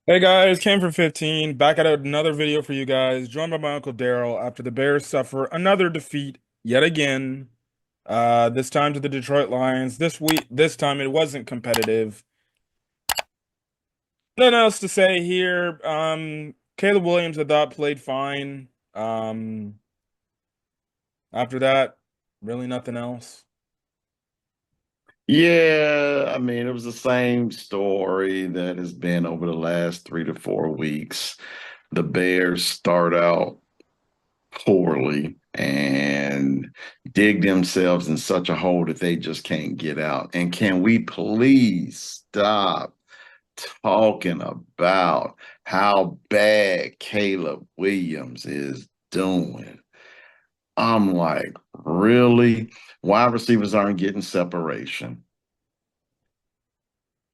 Hey guys, came for 15, back at another video for you guys, joined by my Uncle Daryl after the Bears suffer another defeat yet again. This time to the Detroit Lions. This time it wasn't competitive. Nothing else to say here. Caleb Williams I thought played fine. After that, really nothing else. Yeah, I mean, it was the same story that has been over the last 3 to 4 weeks. The Bears start out poorly and dig themselves in such a hole that they just can't get out. And can we please stop talking about how bad Caleb Williams is doing? I'm like, really? Wide receivers aren't getting separation.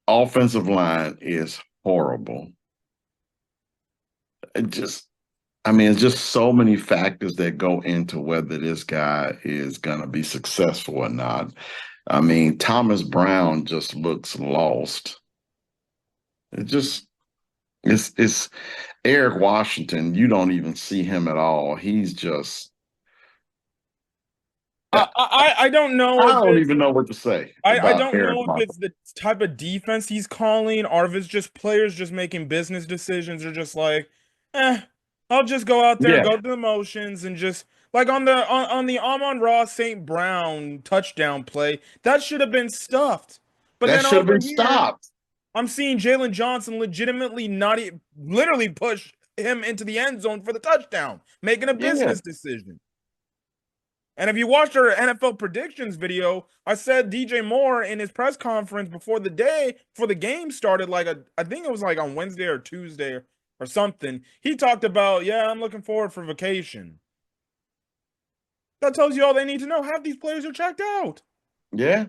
Offensive line is horrible. It just, I mean, it's just so many factors that go into whether this guy is going to be successful or not. I mean, Thomas Brown just looks lost. It just, it's Eric Washington. You don't even see him at all. He's just, I I I I don't know if don't it's even know what to say I about don't Eric know if Washington. it's the type of defense he's calling or if it's just players just making business decisions or just like, eh, I'll just go out there and Yeah, go through the motions and just like on the Amon-Ra St. Brown touchdown play, that should have been stuffed. But that then should have over been here, stopped. I'm seeing Jalen Johnson legitimately not literally push him into the end zone for the touchdown, making a Yeah, business decision. And if you watched our NFL predictions video, I said DJ Moore in his press conference before the game started, I think it was like on Wednesday or Tuesday or something. He talked about, yeah, I'm looking forward for vacation. That tells you all they need to know. Half these players are checked out. yeah.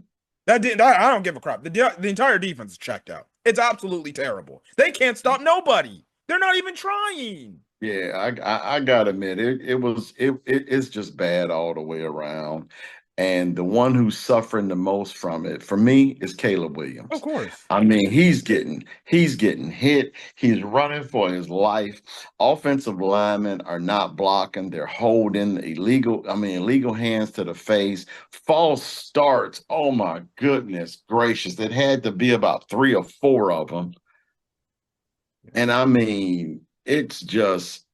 I don't give a crap. The entire defense is checked out. It's absolutely terrible. They can't stop nobody. They're not even trying. Yeah, I gotta admit it's just bad all the way around. And the one who's suffering the most from it for me is Caleb Of Williams. course. I mean, he's getting hit. He's running for his life. Offensive linemen are not blocking. They're holding illegal hands to the face. False starts. Oh my goodness gracious. It had to be about 3 or 4 of them. Yeah. And I mean, it's just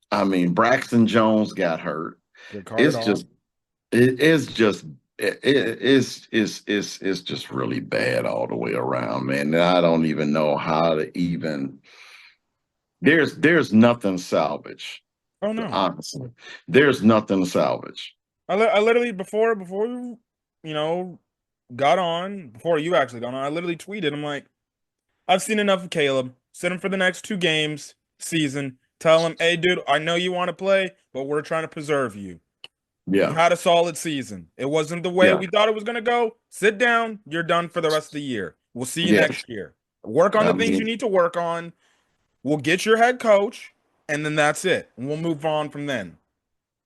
I mean, Braxton Jones got hurt. Get carted It's off. just, it's just, it's just really bad all the way around, man. And I don't even know how to even. There's nothing salvage. Oh no. Honestly, there's nothing to salvage. I literally before you know got on before you actually got on. I literally tweeted. I'm like, I've seen enough of Caleb. Sit him for the next 2 games season. Tell him, hey, dude, I know you want to play, but we're trying to preserve you. You Yeah, had a solid season. It wasn't the way yeah, we thought it was gonna go. Sit down. You're done for the rest of the year. We'll see you yeah. next year. Work on I the things you mean, need to work on. We'll get your head coach, and then that's it. And we'll move on from then.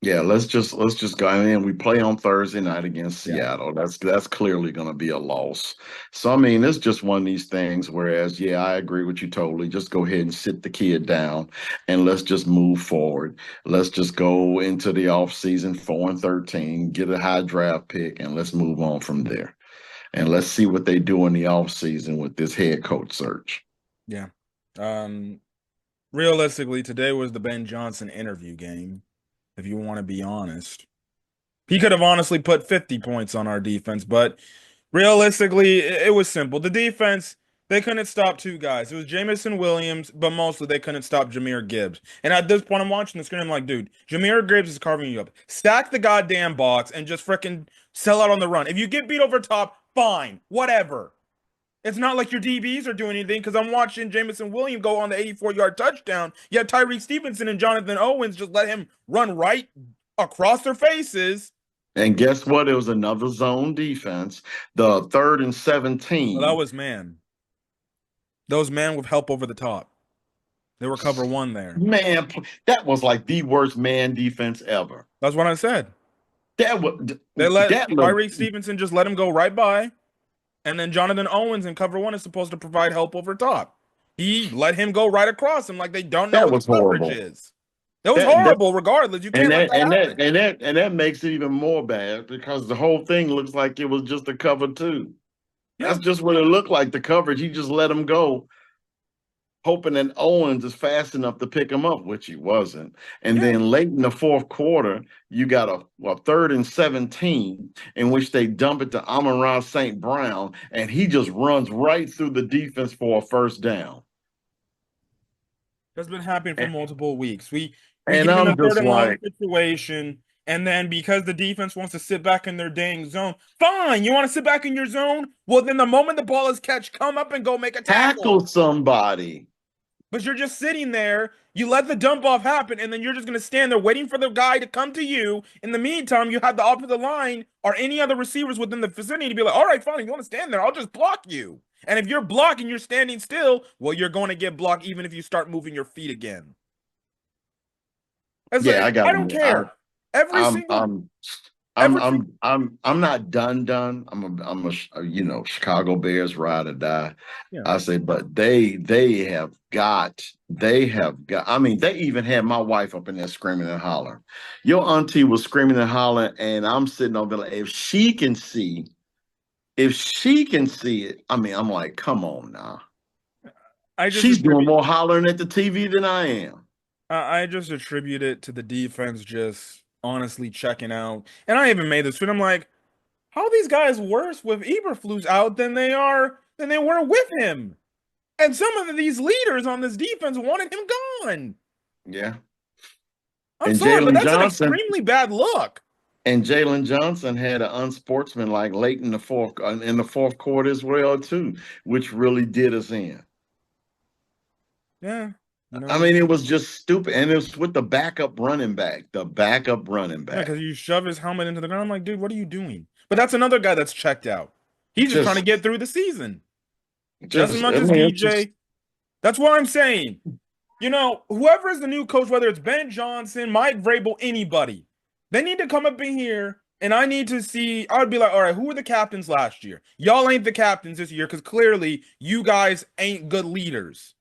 yeah, let's just go in. We play on Thursday night against Yeah. Seattle. That's clearly going to be a loss. So I mean, it's just one of these things. Whereas, yeah, I agree with you totally. Just go ahead and sit the kid down, and let's just move forward. Let's just go into the offseason 4-13, get a high draft pick, and let's move on from there. And let's see what they do in the offseason with this head coach search. Yeah. Um, Realistically, today was the Ben Johnson interview game, if you want to be honest. He could have honestly put 50 points on our defense, but realistically, it was simple. The defense, they couldn't stop two guys. It was Jamison Williams, but mostly they couldn't stop Jameer Gibbs. And at this point, I'm watching the screen, I'm like, dude, Jameer Gibbs is carving you up. Stack the goddamn box and just freaking sell out on the run. If you get beat over top, fine, whatever. It's not like your DBs are doing anything because I'm watching Jamison Williams go on the 84-yard touchdown. Yet Tyreek Stevenson and Jonathan Owens just let him run right across their faces. And guess what? It was another zone defense. The third and Well, that 17. was man. Those man with help over the top. They were cover one there. Man, that was like the worst man defense ever. That's what I said. That was They let that looked Tyreek Stevenson just let him go right by, and then Jonathan Owens in cover one is supposed to provide help over top. He let him go right across him like they don't know That what the was coverage horrible. is. That was That horrible. Regardless, you and can't let that that and that happen. and that and that makes it even more bad because the whole thing looks like it was just a cover too. Yeah, That's just what it looked like. The coverage. He just let him go, hoping that Owens is fast enough to pick him up, which he wasn't. And yeah. then late in the fourth quarter, you got a third and 17 in which they dump it to Amon-Ra St. Brown, and he just runs right through the defense for a first down. That's been happening for And, multiple weeks. We and get in a I'm third just and long like, situation, and then because the defense wants to sit back in their dang zone, fine. You want to sit back in your zone? Well, then the moment the ball is catch, come up and go make a tackle tackle. somebody. But you're just sitting there. You let the dump off happen, and then you're just going to stand there waiting for the guy to come to you. In the meantime, you have the offensive line or any other receivers within the vicinity to be like, all right, fine, you want to stand there? I'll just block you. And if you're blocking, you're standing still, well, you're going to get blocked even if you start moving your feet again. It's Yeah, like, I got I to don't admit, care. Every I'm single, I'm every single, I'm not done. Chicago Bears ride or die. yeah. I say, but they have got. I mean, they even had my wife up in there screaming and hollering. Your auntie was screaming and hollering, and I'm sitting over there. Like, if she can see it, I mean, I'm like, come on now. I just She's doing attribute, more hollering at the TV than I am. I just attribute it to the defense just honestly checking out. And I even made this tweet. I'm like, how are these guys worse with Eberflus out than they were with him? And some of these leaders on this defense wanted him gone. Yeah, I'm and sorry, but Jalen that's an Johnson. extremely bad look. And Jalen Johnson had an unsportsmanlike late in the fourth quarter as well too, which really did us in. Yeah, I mean, it was just stupid, and it was with the backup running yeah, back. because you shove his helmet into the ground. I'm like, dude, what are you doing? But that's another guy that's checked out. He's just trying to Just, get through the season just as just, much I as mean, it's just, DJ. That's what I'm saying. You know, whoever is the new coach, whether it's Ben Johnson, Mike Vrabel, anybody, they need to come up in here and I need to see. I would be like, all right, who were the captains last year? Y'all ain't the captains this year because clearly you guys ain't good leaders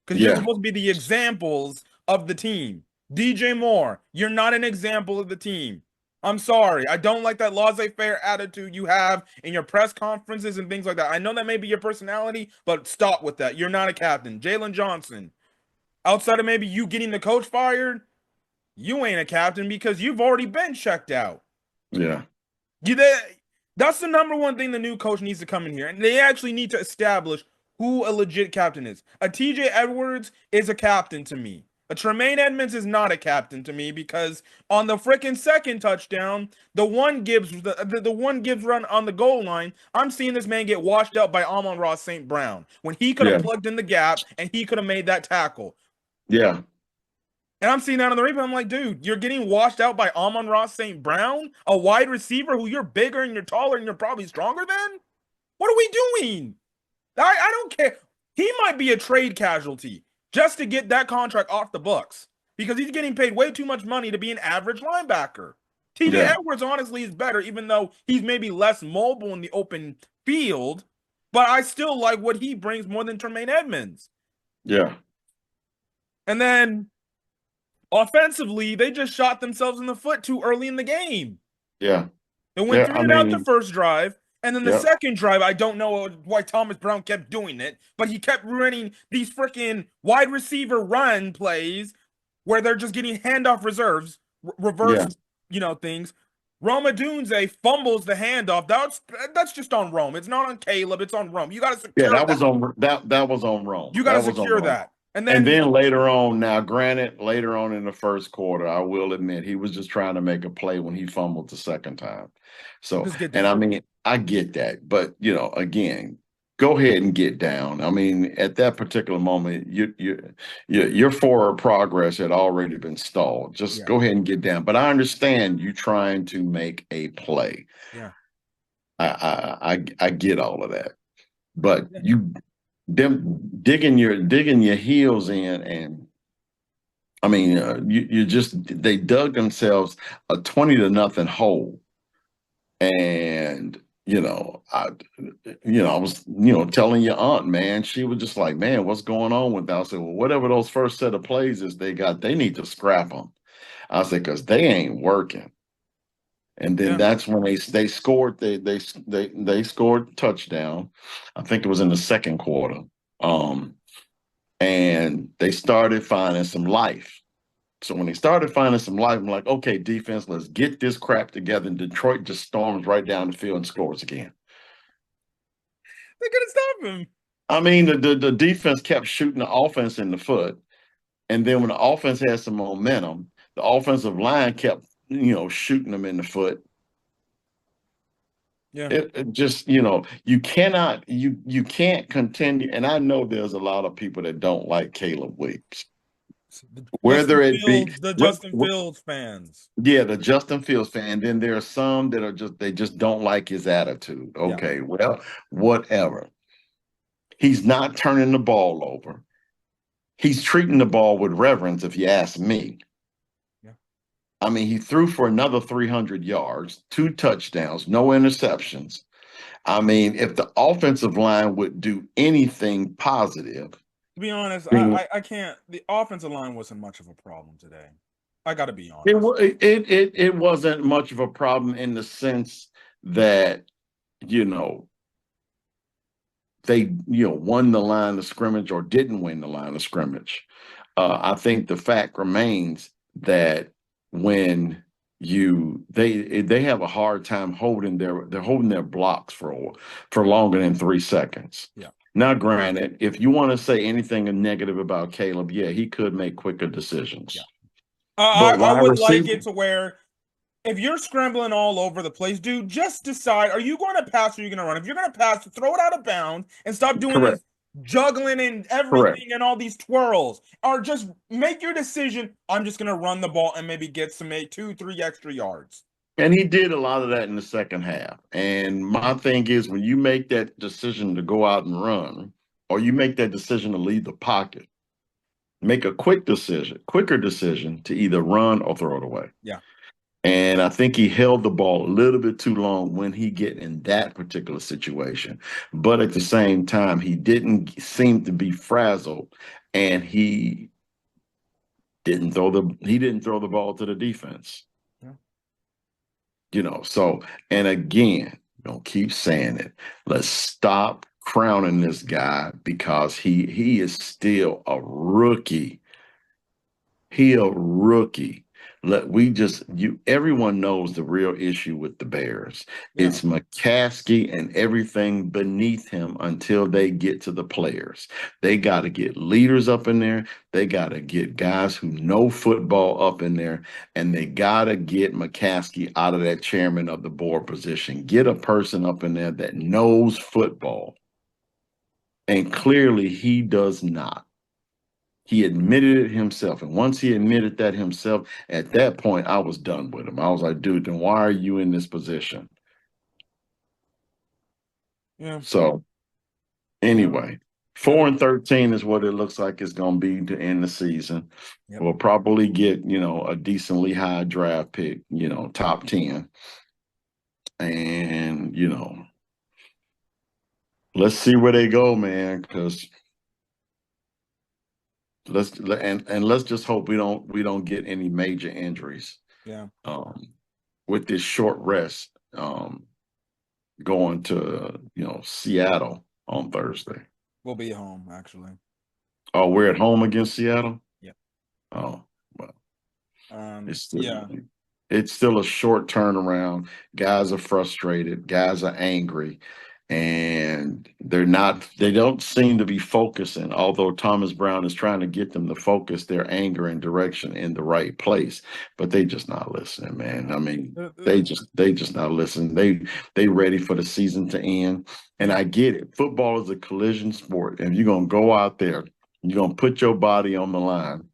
because you're yeah, supposed to be the examples of the team. DJ Moore, you're not an example of the team. I'm sorry. I don't like that laissez-faire attitude you have in your press conferences and things like that. I know that may be your personality, but stop with that. You're not a captain. Jalen Johnson, outside of maybe you getting the coach fired, you ain't a captain because you've already been checked out. yeah, You that that's the number one thing the new coach needs to come in here, and they actually need to establish who a legit captain is. A TJ Edwards is a captain to me. A Tremaine Edmonds is not a captain to me because on the freaking second touchdown, the one Gibbs run on the goal line, I'm seeing this man get washed out by Amon-Ra St. Brown when he could have yeah, plugged in the gap and he could have made that tackle. yeah, And I'm seeing that on the replay. I'm like, dude, you're getting washed out by Amon-Ra St. Brown, a wide receiver who you're bigger and you're taller and you're probably stronger than? What are we doing? I don't care. He might be a trade casualty just to get that contract off the books because he's getting paid way too much money to be an average linebacker. TJ yeah, Edwards honestly is better, even though he's maybe less mobile in the open field. But I still like what he brings more than Tremaine Edmonds. yeah, And then offensively, they just shot themselves in the foot too early in the game. yeah, They went yeah. three I and out the mean, first drive, and then the yeah, second drive, I don't know why Thomas Brown kept doing it, but he kept running these freaking wide receiver run plays where they're just getting handoff reserves, reverse, yeah, things. Roma Dunze fumbles the handoff. That's just on Rome. It's not on Caleb. It's on Rome. You got to yeah. secure that. That was on Rome. You got to That was on secure Rome. that. And And then then later on, now granted, later on in the first quarter, I will admit he was just trying to make a play when he fumbled the second time. So, just get and down. I mean, I get that, but again, go ahead and get down. I mean, at that particular moment, your forward progress had already been stalled. Just Yeah. go ahead and get down. But I understand you trying to make a play. Yeah. I get all of that, but Yeah. them digging your heels in, and I mean you just they dug themselves a 20-0 hole, and you know, I was, telling your aunt, man, she was just like, man, what's going on with that? I said, well, whatever those first set of plays is they got, they need to scrap them. I said, because they ain't working. And then Yeah. that's when they scored they scored touchdown. I think it was in the second quarter. Um, and they started finding some life. So when they started finding some life, I'm like, okay, defense, let's get this crap together. And Detroit just storms right down the field and scores again. They couldn't stop him. I mean, the defense kept shooting the offense in the foot. And then when the offense had some momentum, the offensive line kept, shooting them in the foot. Yeah. It just, you can't continue. And I know there's a lot of people that don't like Caleb Williams, whether it be The Justin Fields fans. yeah, the Justin Fields fan. Then there are some that are just they just don't like his attitude. Yeah. Okay, well, whatever. He's not turning the ball over. He's treating the ball with reverence, if you ask me. Yeah. I mean, he threw for another 300 yards, 2 touchdowns, no interceptions. I mean, if the offensive line would do anything positive, To be honest, I mean, I can't. The offensive line wasn't much of a problem today. I got to be it, honest. wa- it wasn't much of a problem in the sense that, you know, they, won the line of scrimmage or didn't win the line of scrimmage. I think the fact remains that when they have a hard time holding their blocks for longer than 3 seconds. Yeah. Now, granted, if you want to say anything negative about Caleb, yeah, he could make quicker Yeah. decisions. But I wide would like receiver, it to where if you're scrambling all over the place, dude, just decide, are you going to pass or are you going to run? If you're going to pass, throw it out of bounds and stop doing correct, this juggling and correct. everything and all these twirls. Or just make your decision. I'm just going to run the ball and maybe get some 2, 3 extra yards. And he did a lot of that in the second half. And my thing is, when you make that decision to go out and run, or you make that decision to leave the pocket, make a quicker decision to either run or throw it away. Yeah. And I think he held the ball a little bit too long when he get in that particular situation. But at the same time, he didn't seem to be frazzled, and he didn't throw the ball to the defense. Yeah. So, and again, don't keep saying it. Let's stop crowning this guy because he is still a rookie. He a rookie. Everyone knows the real issue with the Bears. Yeah. It's McCaskey and everything beneath him until they get to the players. They got to get leaders up in there. They got to get guys who know football up in there, and they got to get McCaskey out of that chairman of the board position. Get a person up in there that knows football. And clearly he does not. He admitted it himself. And once he admitted that himself, at that point, I was done with him. I was like, dude, then why are you in this position? Yeah. So, Um, anyway, yeah. 4-13 is what it looks like it's going to be to end the season. Yep. We'll probably get, a decently high draft pick, top 10. And, let's see where they go, man, because let's just hope we don't get any major injuries. Yeah. With this short rest. Going to Seattle on Thursday. We'll be home, actually. Oh, we're at home against Seattle. Yeah. Oh, well, it's still Yeah. it's still a short turnaround. Guys are frustrated. Guys are angry, and they don't seem to be focusing. Although Thomas Brown is trying to get them to focus their anger and direction in the right place, but they just not listening, man. I mean, they just not listening. They ready for the season to end. And Yeah. I get it. Football is a collision sport. And you're gonna go out there, you're gonna put your body on the line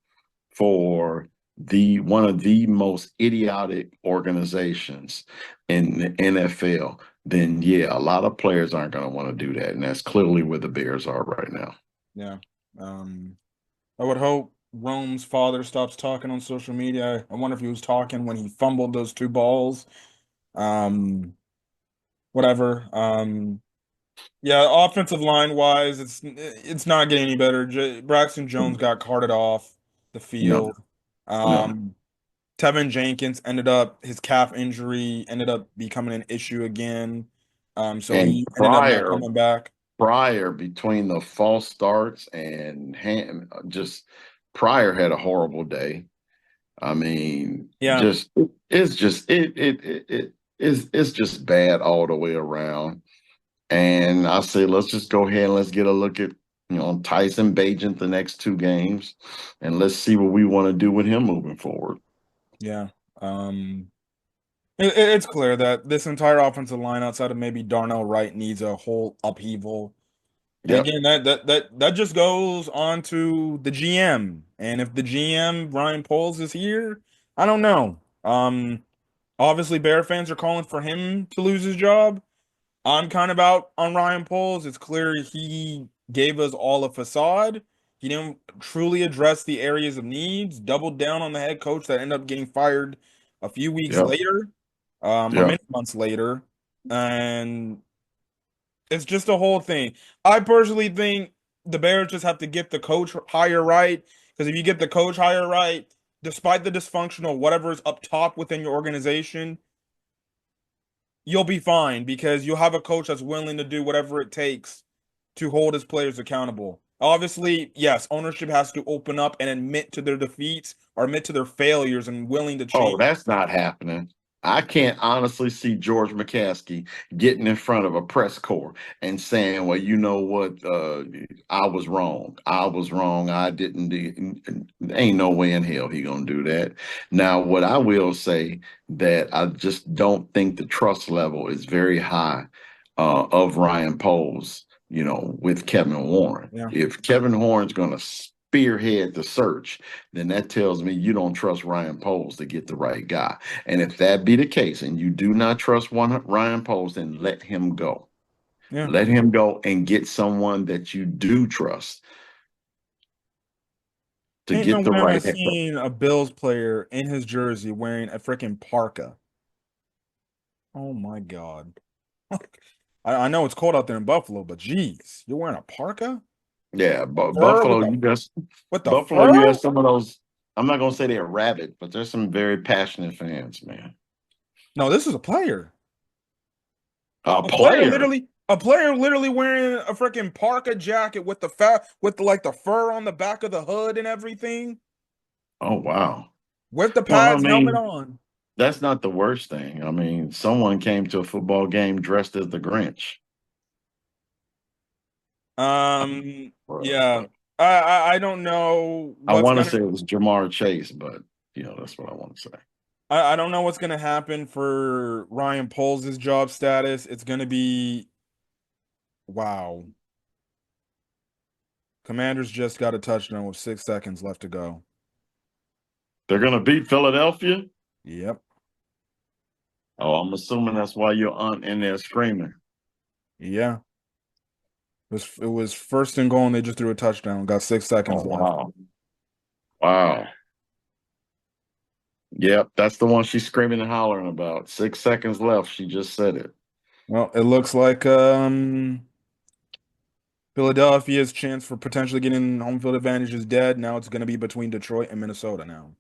for the one of the most idiotic organizations in the NFL, then yeah, a lot of players aren't going to want to do that, and that's clearly where the Bears are right now. Yeah. I would hope Rome's father stops talking on social media. I wonder if he was talking when he fumbled those 2 balls. Um, whatever. Yeah, offensive line wise, it's not getting any better. Braxton Jones got carted off the Yeah, field. yeah. Um, Tevin Jenkins ended up his calf injury ended up becoming an issue again. So And he ended up not coming back. prior between the false starts and just Pryor had a horrible day. I mean, Yeah, just it's just it's just bad all the way around. And I say let's just go ahead and let's get a look at Tyson Bagent the next two games, and let's see what we want to do with him moving forward. yeah. Um, it's clear that this entire offensive line, outside of maybe Darnell Wright, needs a whole upheaval. And Yep. again, that just goes on to the GM. And if the GM Ryan Poles is here, I don't know. Obviously, Bear fans are calling for him to lose his job. I'm kind of out on Ryan Poles. It's clear he gave us all a facade. He didn't truly address the areas of needs, doubled down on the head coach that ended up getting fired a few weeks Yep. later, or Yep. many months later. And it's just a whole thing. I personally think the Bears just have to get the coach hire right. Because if you get the coach hire right, despite the dysfunctional whatever is up top within your organization, you'll be fine because you'll have a coach that's willing to do whatever it takes to hold his players accountable. Obviously, yes, ownership has to open up and admit to their defeats or admit to their failures and willing to Oh, change. that's not happening. I can't honestly see George McCaskey getting in front of a press corps and saying, "Well, you know what? I was wrong. I was wrong. I didn't do." Ain't no way in hell he gonna do that. Now, what I will say that I just don't think the trust level is very high of Ryan Poles. With Kevin Warren. Yeah, If Kevin Warren's gonna spearhead the search, then that tells me you don't trust Ryan Poles to get the right guy. And if that be the case, and you do not trust Ryan Poles, then let him go. yeah. Let him go and get someone that you do trust to Ain't no get the way am I right head coach. seeing a Bills player in his jersey wearing a freaking parka. Oh my God. I know it's cold out there in Buffalo, but geez, you're wearing a parka? Yeah, A but fur with the Buffalo, fur? you got some of those. I'm not gonna say they're rabid, but there's some very passionate fans, man. No, this is a player. A player. A player literally wearing a freaking parka jacket with the fur on the back of the hood and everything, Oh wow. with the Well, I pads helmet mean, on. that's not the worst thing. I mean, someone came to a football game dressed as the Grinch. Yeah. But I don't know I what's want to gonna say it was Jamar Chase, but that's what I want to say. I don't know what's gonna happen for Ryan Poles' job status. It's gonna be wow. Commanders just got a touchdown with 6 seconds left to go. They're gonna beat Philadelphia. Yep. Oh, I'm assuming that's why your aunt in there screaming. Yeah. It was first and goal and they just threw a touchdown. Got 6 seconds Oh left. wow. Wow. Yep, that's the one she's screaming and hollering about. 6 seconds left. She just said it. Well, it looks like Philadelphia's chance for potentially getting home field advantage is dead. Now it's going to be between Detroit and Minnesota now.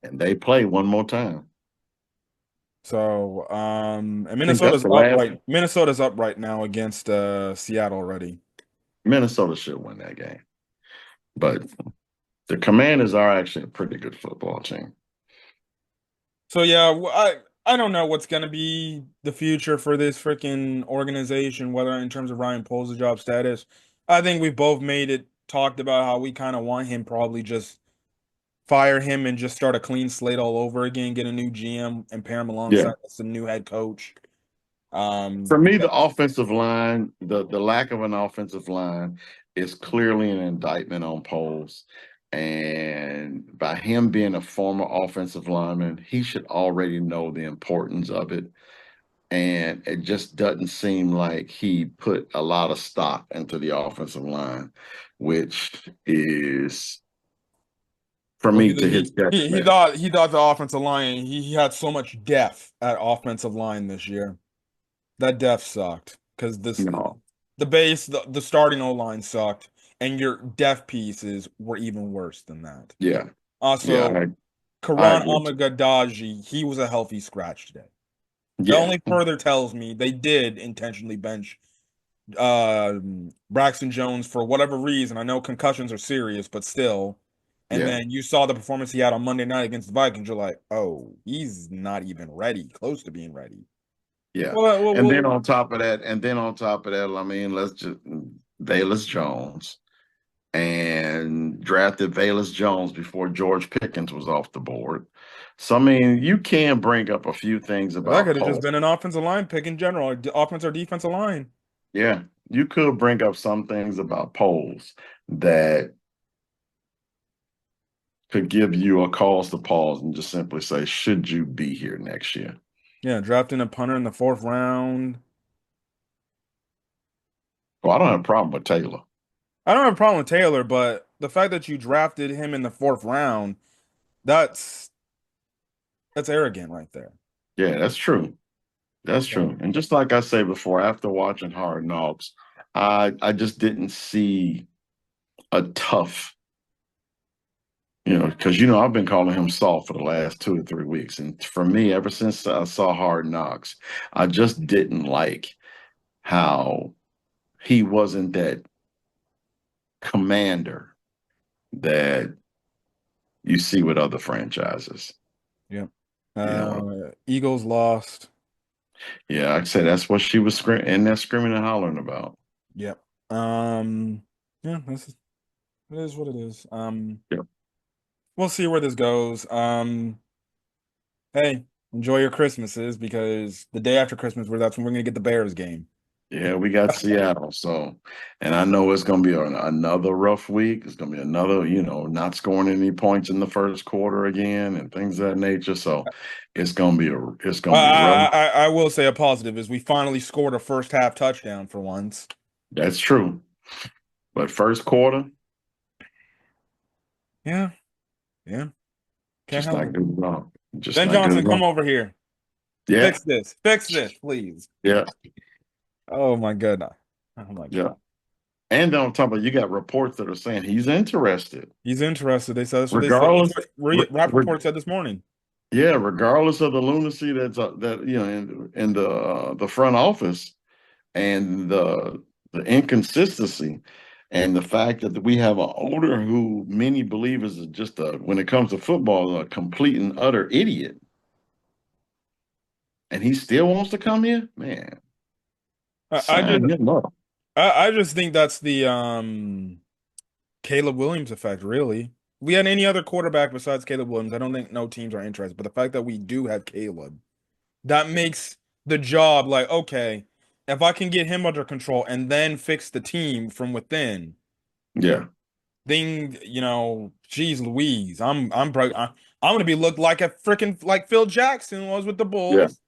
And they play one more time. So, and I think that's the last. Minnesota's up right now against Seattle already. Minnesota should win that game. But the Commanders are actually a pretty good football team. So yeah, I don't know what's going to be the future for this freaking organization, whether in terms of Ryan Poles' job status. I think we've both made it talked about how we kind of want him probably just fire him and just start a clean slate all over again, get a new GM and pair him Yeah. alongside some new head coach. For me, the Because offensive line, the lack of an offensive line is clearly an indictment on Poles. And by him being a former offensive lineman, he should already know the importance of it. And it just doesn't seem like he put a lot of stock into the offensive line, which is for well, me to his detriment. he thought the offensive line he had so much depth at offensive line this year. That def sucked because this No. the base the starting O line sucked, and your def pieces were even worse than that. Yeah. Yeah. Also, I Karan agree. Amagadaji, he was a healthy scratch today. That Yeah. only further tells me they did intentionally bench Braxton Jones for whatever reason. I know concussions are serious, but still. And Yeah. then you saw the performance he had on Monday night against the Vikings. You're like, oh, he's not even ready, close to being ready. Yeah. And then Well, on top of that, I mean, let's just Valus Jones and drafted Valus Jones before George Pickens was off the board. So I mean, you can bring up a few things that about could have just Poles. been an offensive line pick in general, offense or defensive line. Yeah, you could bring up some things about Poles that could give you a cause to pause and just simply say, should you be here next year? Yeah, drafting a punter in the fourth round. Well, I don't have a problem with Taylor. I don't have a problem with Taylor, but the fact that you drafted him in the fourth round, that's that's arrogant right there. Yeah, that's true. That's So, true. And just like I said before, after watching Hard Knocks, I just didn't see a tough, because I've been calling him soft for the last 2 or 3 weeks. And for me, ever since I saw Hard Knocks, I just didn't like how he wasn't that commander that you see with other franchises. yeah. You know, Eagles lost. yeah, like I said that's what she was screaming and hollering about. Yep. Yeah, it is what it is. Yeah, We'll see where this goes. Hey, enjoy your Christmases because the day after Christmas, where that's when we're gonna get the Bears game. yeah, we got Seattle, so, and I know it's going to be another rough week. It's going to be another, not scoring any points in the first quarter again, and things of that nature. So, it's going to be rough. I will say a positive is we finally scored a first half touchdown for once. That's true, but first quarter, Yeah, yeah, can't just help not it. good enough. Just Ben not good Johnson, enough. come over here. Yeah, Fix this, please. yeah, Oh my goodness. Oh my yeah. God. And then on top of it, you got reports that are saying he's interested, He's interested. They said that's what they said. That's regardless. what Re, Rappaport said this morning. Yeah, regardless of the lunacy that in the front office and the inconsistency and the fact that we have an owner who many believe is just when it comes to football, a complete and utter idiot, and he still wants to come here, man, I just sign him up. I just think that's the Caleb Williams effect, really. We had any other quarterback besides Caleb Williams, I don't think no teams are interested. But the fact that we do have Caleb, that makes the job like, okay, if I can get him under control and then fix the team from within, Yeah, then geez Louise, I'm gonna be looked like a freaking like Phil Jackson was with the yeah, Bulls.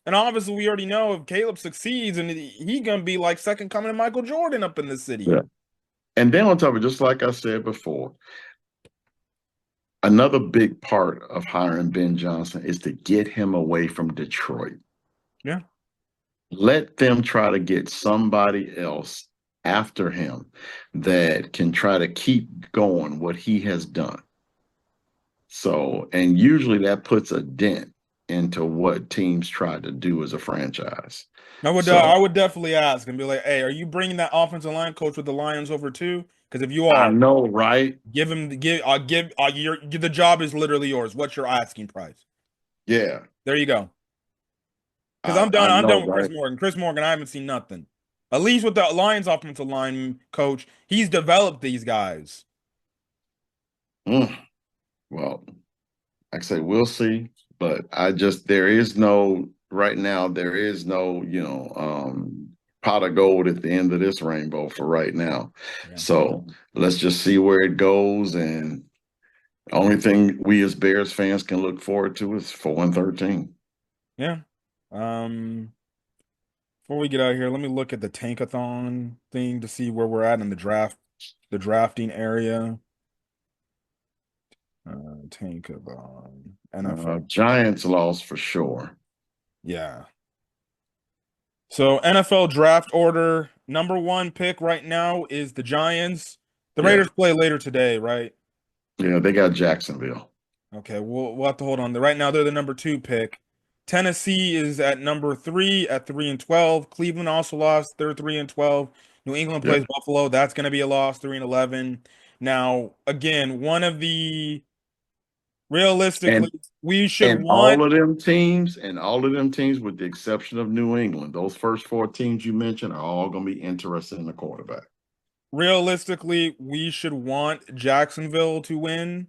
And obviously we already know if Caleb succeeds and he gonna be like second coming to Michael Jordan up in the city. yeah. And then on top of it, just like I said before, another big part of hiring Ben Johnson is to get him away from Detroit. Yeah. Let them try to get somebody else after him that can try to keep going what he has done. So, and usually that puts a dent into what teams try to do as a franchise. I So would definitely ask and be like, "Hey, are you bringing that offensive line coach with the Lions over too? Because if you I are, know, right? the job is literally yours. What's your asking price? Yeah, There you go. Because I I'm know, done with Chris right? Morgan. Chris Morgan, I haven't seen nothing. At least with the Lions offensive line coach, he's developed these guys. Mm, well, like I say, we'll see. But there is no, right now, there is no, pot of gold at the end of this rainbow for right now. Yeah. So let's just see where it goes. And the only thing we as Bears fans can look forward to is 4-13. Yeah. Um, Before we get out of here, let me look at the tankathon thing to see where we're at in the drafting area. Tankathon, NFL. Giants lost for sure. Yeah. So NFL draft order, number one pick right now is the Giants. The Yeah. Raiders play later today, right? Yeah, they got Jacksonville. Okay, we'll have to hold on. Right now, they're the number two pick. Tennessee is at number three at 3-12. Cleveland also lost. They're 3-12. New England Yeah. plays Buffalo. That's going to be a loss, 3-11. Now, again, one of the realistically, And we should and want all of them teams, with the exception of New England, those first four teams you mentioned are all going to be interested in the quarterback. we should want Jacksonville to win.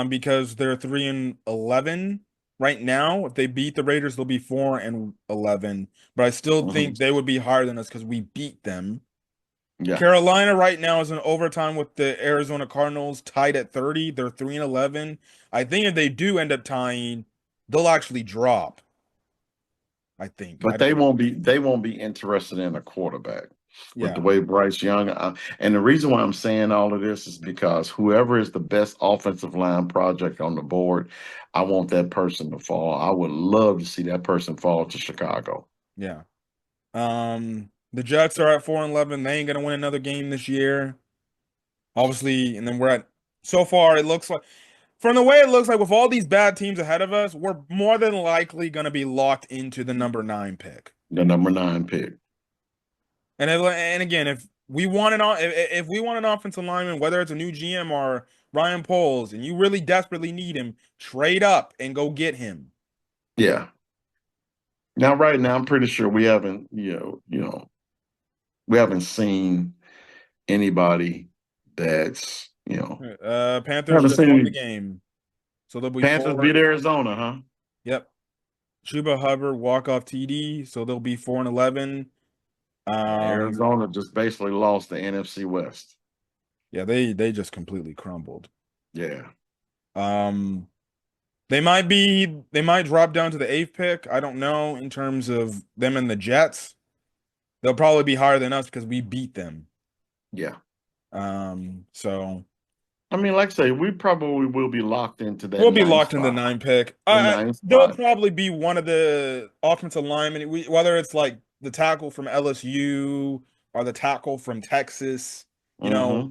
Because they're 3-11 right now. If they beat the Raiders, they'll be 4-11. But I still Hmm. think they would be higher than us because we beat them. Yeah, Carolina right now is in overtime with the Arizona Cardinals tied at 30. They're 3-11. I think if they do end up tying, they'll actually drop. I think. I but they don't. won't be they won't be interested in a quarterback with the Yeah. way Bryce Young. And the reason why I'm saying all of this is because whoever is the best offensive line project on the board, I want that person to fall. I would love to see that person fall to Chicago. Yeah. The Jets are at 4-11. They ain't gonna win another game this year. Obviously, and then we're at so far it looks like from the way it looks like with all these bad teams ahead of us, we're more than likely going to be locked into the number 9 pick. The number 9 pick. And again, if we want an offensive lineman, whether it's a new GM or Ryan Poles, and you really desperately need him, trade up and go get him. Yeah. Now, right now, I'm pretty sure we haven't seen anybody that's, Panthers haven't just seen won the any game, so they'll be Panthers four. beat Arizona, huh? Yep, Chuba Hubbard walk off TD, so they'll be 4-11. And Um, Arizona just basically lost the NFC West. yeah, they just completely crumbled. Yeah. Um, they might drop down to the eighth pick. I don't know in terms of them and the Jets. They'll probably be higher than us because we beat them. Yeah. So I mean, like I say, we probably will be locked into that we'll be ninth locked in the spot. nine pick. The ninth They'll spot. probably be one of the offensive linemen, whether it's like the tackle from LSU or the tackle from Texas, you know, Mm-hmm.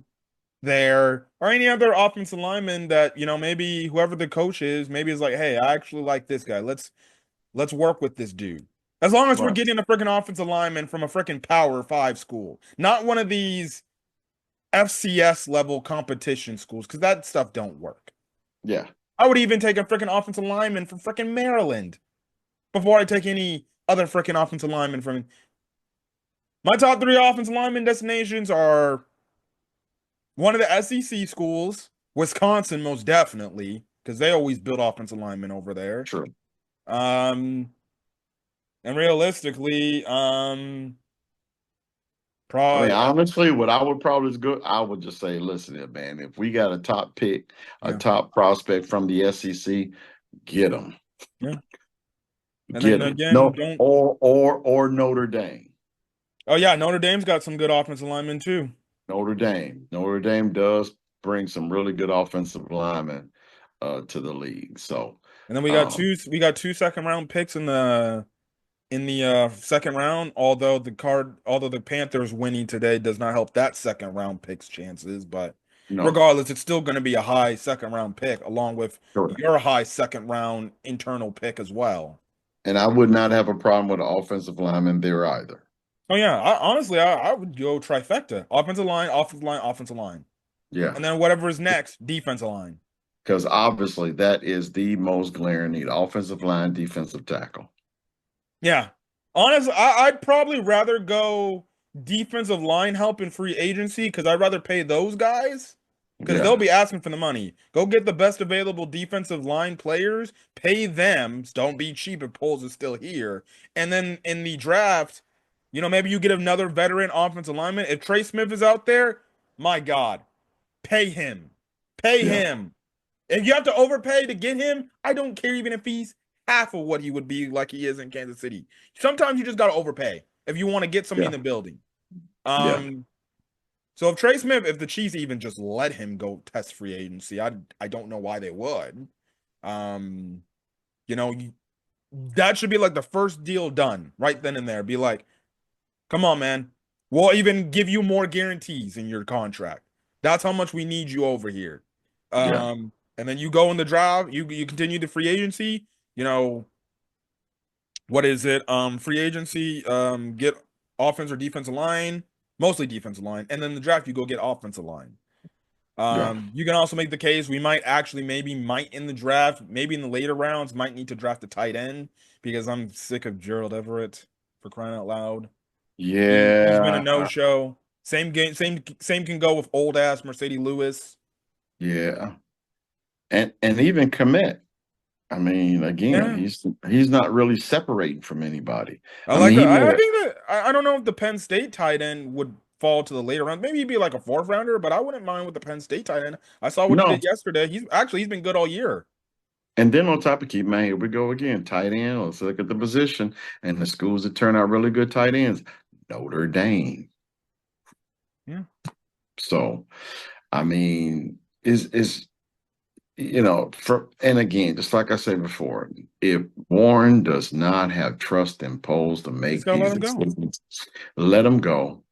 there or any other offensive lineman that, maybe whoever the coach is, maybe is like, hey, I actually like this guy. Let's work with this dude. As long as we're Right. getting a freaking offensive lineman from a freaking Power Five school, not one of these FCS level competition schools, because that stuff don't work. Yeah. I would even take a freaking offensive lineman from freaking Maryland before I take any other freaking offensive lineman from my top three offensive lineman destinations are one of the SEC schools, Wisconsin, most definitely, because they always build offensive linemen over there. True. Um, and realistically, I mean, probably, honestly, what I would probably is good. I would just say, listen, here, man, if we got a top pick, a yeah, top prospect from the SEC, get him. yeah. And then Get them. again, No, don't. or Notre Dame. Oh yeah, Notre Dame's got some good offensive linemen too. Notre Dame. Notre Dame does bring some really good offensive linemen to the league. So And then um, we got two second round picks in the second round. Although the Panthers winning today does not help that second round pick's chances, but no, regardless, it's still going to be a high second round pick along with correct. your high second round internal pick as well. And I would not have a problem with an offensive lineman there either. Oh yeah, honestly, I would go trifecta: offensive line, offensive line, offensive line, Yeah. and then whatever is next, defensive line. Because obviously that is the most glaring need. Offensive line, defensive tackle. Yeah. Honestly, I'd probably rather go defensive line help in free agency because I'd rather pay those guys because they'll Yeah. be asking for the money. Go get the best available defensive line players, pay them. Don't be cheap if Poles is still here. And then in the draft, maybe you get another veteran offensive lineman. If Trey Smith is out there, my God, pay him. Pay Yeah. him. If you have to overpay to get him, I don't care even if he's half of what he would be like he is in Kansas City. Sometimes you just got to overpay if you want to get somebody Yeah. in the building. Yeah. So if Trey Smith, if the Chiefs even just let him go test free agency, I don't know why they would. Um, you know, that should be like the first deal done right then and there. Be like, come on, man. We'll even give you more guarantees in your contract. That's how much we need you over here. Yeah, And then you go in the draft, you continue the free agency, you know, what is it? Free agency, get offense or defensive line, mostly defensive line, and then the draft you go get offensive line. yeah, You can also make the case we might actually might in the draft, maybe in the later rounds, might need to draft a tight end because I'm sick of Gerald Everett for crying out loud. He's been a yeah, no-show. Same game, same can go with old ass Mercedes Lewis. yeah. And even commit. I mean, again, Yeah, he's not really separating from anybody. I I like mean, that. he made I it. think that I don't know if the Penn State tight end would fall to the later round. Maybe he'd be like a fourth rounder, but I wouldn't mind with the Penn State tight end. I saw what he No. did yesterday. He's been good all year. And then on top of keep, man, here we go again. Tight end. Let's look at the position and the schools that turn out really good tight ends. Notre Dame. Yeah, So, I mean, is for and again, just like I said before, if Warren does not have trust in polls to just make gotta let these him go. decisions, let him go.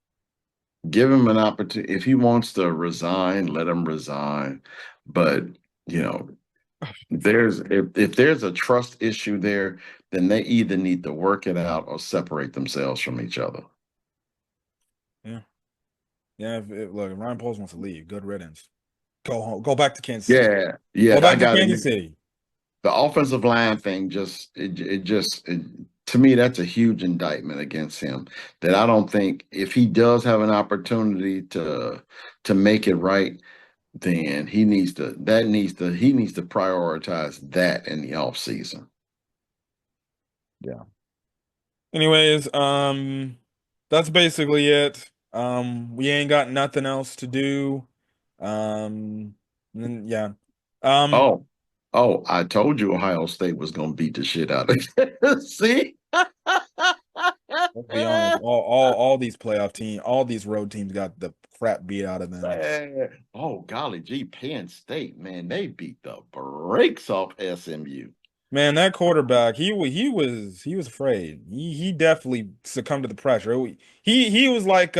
Give him an opportunity. If he wants to resign, let him resign. But you know, if there's a trust issue there, then they either need to work it out or separate themselves from each other. Yeah, yeah. Look, if Ryan Poles wants to leave, good riddance. Go home. Go back to Kansas City. Yeah, Go yeah, I back to got Kansas it. City. The offensive line thing to me that's a huge indictment against him that I don't think if he does have an opportunity to make it right, then he needs to prioritize that in the offseason. Yeah. Anyways, that's basically it. We ain't got nothing else to do. Yeah. Um, Oh, I told you Ohio State was gonna beat the shit out of See? let's be honest. All these playoff teams, all these road teams got the crap beat out of them. Man. Oh, golly gee, Penn State, man, they beat the brakes off SMU. Man, that quarterback, he was afraid. He definitely succumbed to the pressure. He was like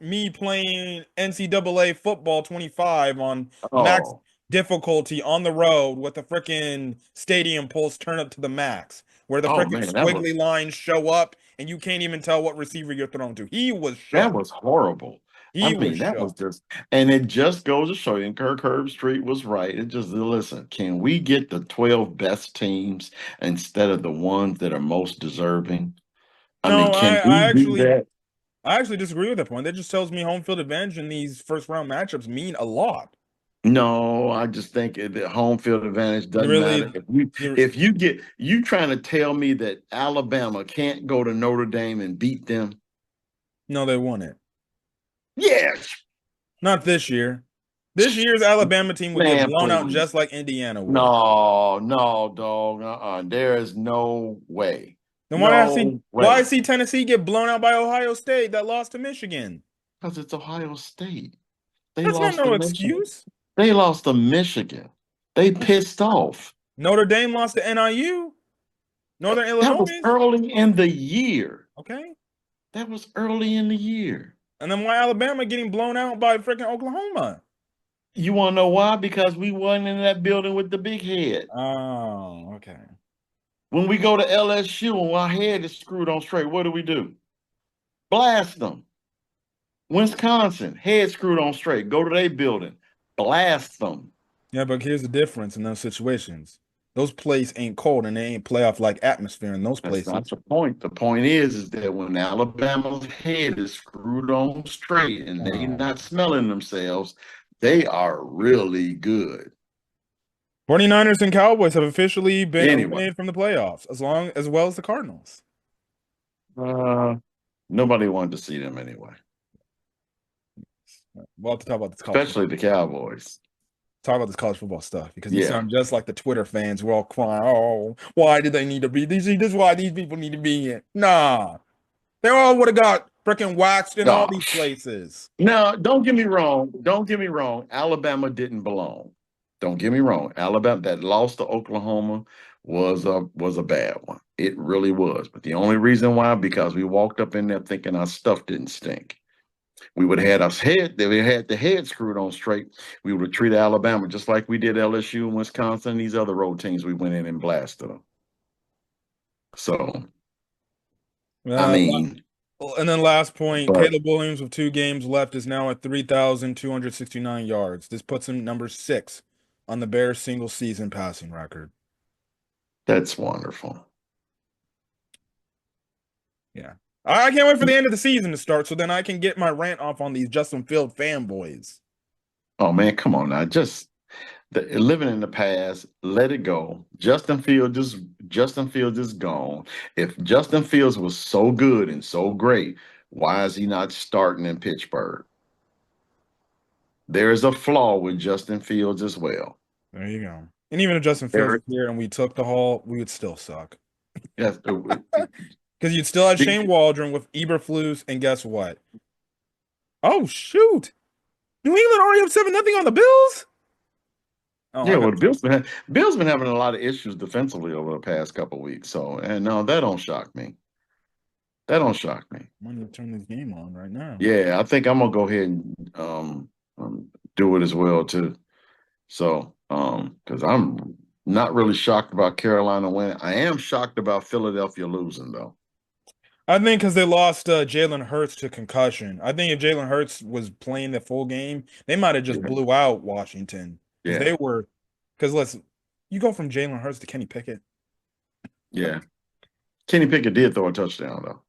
me playing NCAA football 25 on max Oh, difficulty on the road with the freaking stadium pulse turn up to the max, where the oh freaking man, squiggly lines show up and you can't even tell what receiver you're thrown to. He was that shook. was horrible. I He was mean, that was shook. just, and it just goes to show you, and Kirk Herbstreit was right. It just, listen, can we get the 12 best teams instead of the ones that are most deserving? I mean, No, can we do that? I actually disagree with that point. That just tells me home field advantage in these first round matchups mean a lot. No, I just think the home field advantage You doesn't matter. really, you If you trying to tell me that Alabama can't go to Notre Dame and beat them? no, they won it. Yes, Not this year. This year's Alabama team would get man, blown out please. just like Indiana would. No, no, dog. There is no way. Then No why I way. see Tennessee get blown out by Ohio State that lost to Michigan? Because it's Ohio State. They That's not lost to no Michigan. excuse. They lost to Michigan. They pissed off. Notre Dame lost to NIU, Northern That was Illinois. early in the year. Okay. That was early in the year. And then why Alabama getting blown out by freaking Oklahoma? You want to know why? Because we wasn't in that building with the big head. Oh, okay. When we go to LSU and our head is screwed on straight, what do? Blast them. Wisconsin, head screwed on straight. Go to their building. Blast them. Yeah, but here's the difference in those situations. Those places ain't cold and they ain't playoff like atmosphere in those That's not places. the point. The point is that when Alabama's head is screwed on straight and they Oh. not smelling themselves, they are really good. 49ers and Cowboys have officially been Anyway, eliminated from the playoffs, as well as the Cardinals. uh, nobody wanted to see them anyway, We'll have to talk about this college especially football. the Cowboys. Talk about this college football stuff because you Yeah. sound just like the Twitter fans. We're all crying, "Oh, why did they need to be? This is why these people need to be here." Nah, they all would have got freaking waxed in all these Gosh. places. Now, don't get me wrong. Don't get me wrong. Alabama didn't belong. Don't get me wrong. Alabama that lost to Oklahoma was a bad one. It really was. But the only reason why, because we walked up in there thinking our stuff didn't stink. We would have had us head, they would have had the head screwed on straight. We would have treated Alabama just like we did LSU and Wisconsin, and these other road teams we went in and blasted them. So, I Uh, mean, and then last point, but Caleb Williams with 2 games left is now at 3,269 yards. This puts him number 6 on the Bears single season passing record. that's wonderful. Yeah. I can't wait for the end of the season to start so then I can get my rant off on these Justin Field fanboys. Oh man, come on now. Just living in the past, let it go. Justin Fields is gone. If Justin Fields was so good and so great, why is he not starting in Pittsburgh? There is a flaw with Justin Fields as well. There you go. And even if Justin Fields There, was here and we took the haul, we would still suck. yes, Because you'd still have Shane Waldron with Eberflus, and guess what? Oh, shoot. New England already have 7-0 on the Bills? Oh, yeah. I Well, got Bill's been having a lot of issues defensively over the past couple of weeks. So, and no, that don't shock me. That don't shock me. I'm going to turn this game on right now. Yeah, I think I'm gonna go ahead and do it as well too. So, because I'm not really shocked about Carolina winning. I am shocked about Philadelphia losing though. I think because they lost Jalen Hurts to concussion. I think if Jalen Hurts was playing the full game, they might have just Yeah, blew out Washington because yeah, you go from Jalen Hurts to Kenny Pickett. yeah. Kenny Pickett did throw a touchdown though.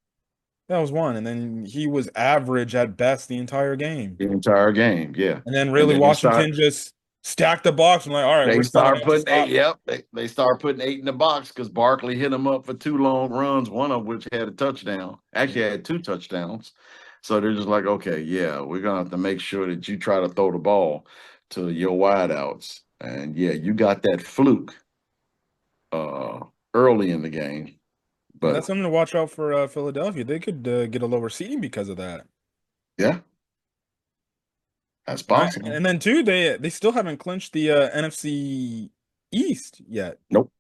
That was one, and then he was average at best the entire game. The entire game, yeah. And then And really then they Washington start just stacked the box and like, all right, they we're setting start up to putting eight. stop. Yep, they start putting 8 in the box because Barkley hit them up for 2 long runs, one of which had a touchdown. Actually, Yeah. had 2 touchdowns. So they're just like, okay, yeah, we're gonna have to make sure that you try to throw the ball to your wideouts. And yeah, you got that fluke uh early in the game, And that's but something to watch out for Philadelphia. They could get a lower seeding because of that. yeah, that's And possible. and then too, they still haven't clinched the NFC East yet. Nope,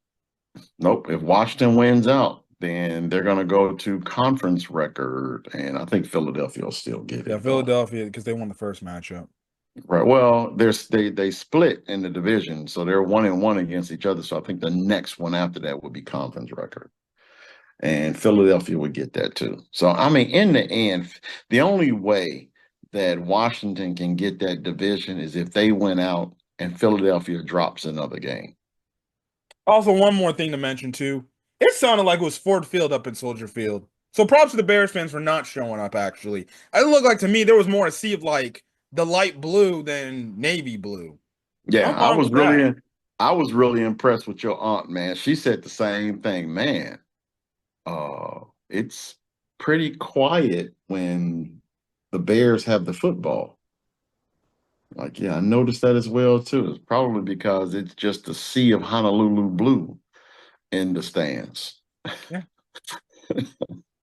nope. If Washington wins out, then they're gonna go to conference record, and I think Philadelphia will still get Yeah, it though. Philadelphia because they won the first matchup. Right. Well, they split in the division, so they're 1-1 against each other. So I think the next one after that would be conference record, and Philadelphia would get that too. So I mean, in the end, the only way that Washington can get that division is if they win out and Philadelphia drops another game. Also, one more thing to mention too. It sounded like it was Ford Field up in Soldier Field. So props to the Bears fans for not showing up. Actually, it looked like to me there was more a sea of like the light blue than navy blue. Yeah, I'm fine with that. I was really impressed with your aunt, man. She said the same thing, man. It's pretty quiet when the Bears have the football. Like, yeah, I noticed that as well too. It's probably because it's just a sea of Honolulu blue in the stands. Yeah,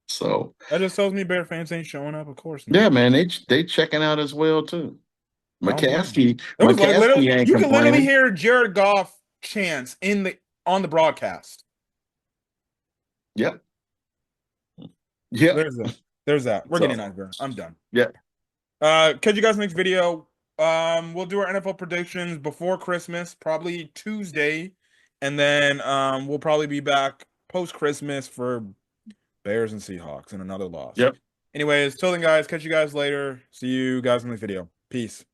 So, that just tells me Bear fans ain't showing up. Of course yeah, not. man, they checking out as well too. I don't blame them. It was like literally, McCaskey ain't you can literally complaining. hear Jared Goff chants in the on the broadcast. Yep, So yep. there's that. There's that. We're getting So, out of here. I'm done. yeah, Catch you guys next video. We'll do our NFL predictions before Christmas, probably Tuesday, and then we'll probably be back post Christmas for Bears and Seahawks and another loss. yep. Anyways, till then, guys, catch you guys later. See you guys in the video. Peace.